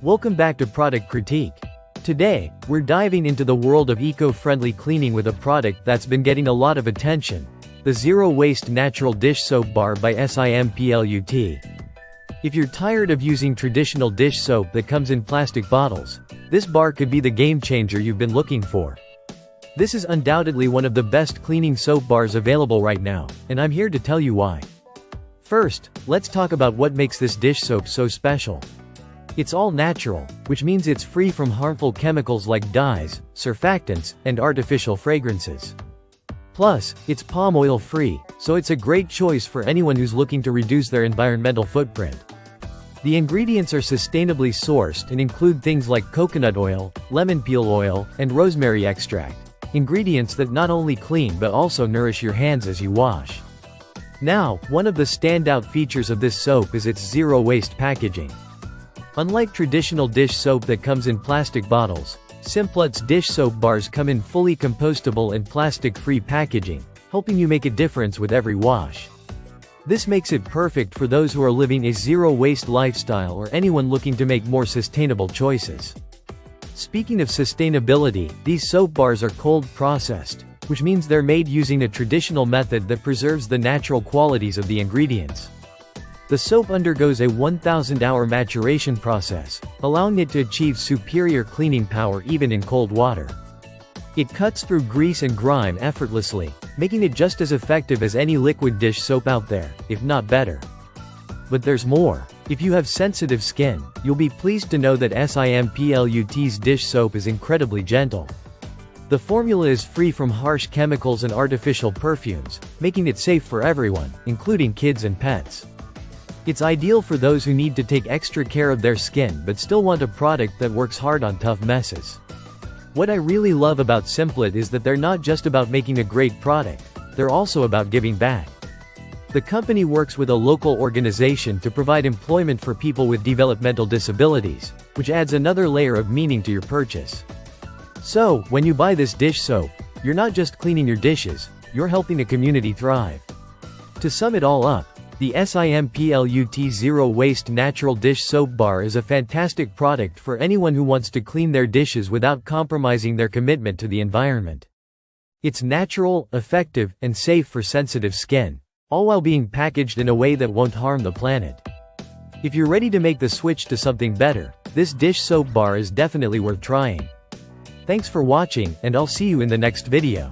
Welcome back to Product Critique. Today, we're diving into the world of eco-friendly cleaning with a product that's been getting a lot of attention: the Zero Waste Natural Dish Soap Bar by SIMPLUT. If you're tired of using traditional dish soap that comes in plastic bottles, this bar could be the game changer you've been looking for. This is undoubtedly one of the best cleaning soap bars available right now, and I'm here to tell you why. First, let's talk about what makes this dish soap so special. It's all natural, which means it's free from harmful chemicals like dyes, surfactants, and artificial fragrances. Plus, it's palm oil free, so it's a great choice for anyone who's looking to reduce their environmental footprint. The ingredients are sustainably sourced and include things like coconut oil, lemon peel oil, and rosemary extract, ingredients that not only clean but also nourish your hands as you wash. Now, one of the standout features of this soap is its zero-waste packaging. Unlike traditional dish soap that comes in plastic bottles, SIMPLUT's dish soap bars come in fully compostable and plastic-free packaging, helping you make a difference with every wash. This makes it perfect for those who are living a zero-waste lifestyle or anyone looking to make more sustainable choices. Speaking of sustainability, these soap bars are cold-processed, which means they're made using a traditional method that preserves the natural qualities of the ingredients. The soap undergoes a 1,000-hour maturation process, allowing it to achieve superior cleaning power even in cold water. It cuts through grease and grime effortlessly, making it just as effective as any liquid dish soap out there, if not better. But there's more. If you have sensitive skin, you'll be pleased to know that SIMPLUT's dish soap is incredibly gentle. The formula is free from harsh chemicals and artificial perfumes, making it safe for everyone, including kids and pets. It's ideal for those who need to take extra care of their skin but still want a product that works hard on tough messes. What I really love about SIMPLUT is that they're not just about making a great product, they're also about giving back. The company works with a local organization to provide employment for people with developmental disabilities, which adds another layer of meaning to your purchase. So, when you buy this dish soap, you're not just cleaning your dishes, you're helping the community thrive. To sum it all up, the SIMPLUT Zero Waste Natural Dish Soap Bar is a fantastic product for anyone who wants to clean their dishes without compromising their commitment to the environment. It's natural, effective, and safe for sensitive skin, all while being packaged in a way that won't harm the planet. If you're ready to make the switch to something better, this dish soap bar is definitely worth trying. Thanks for watching, and I'll see you in the next video.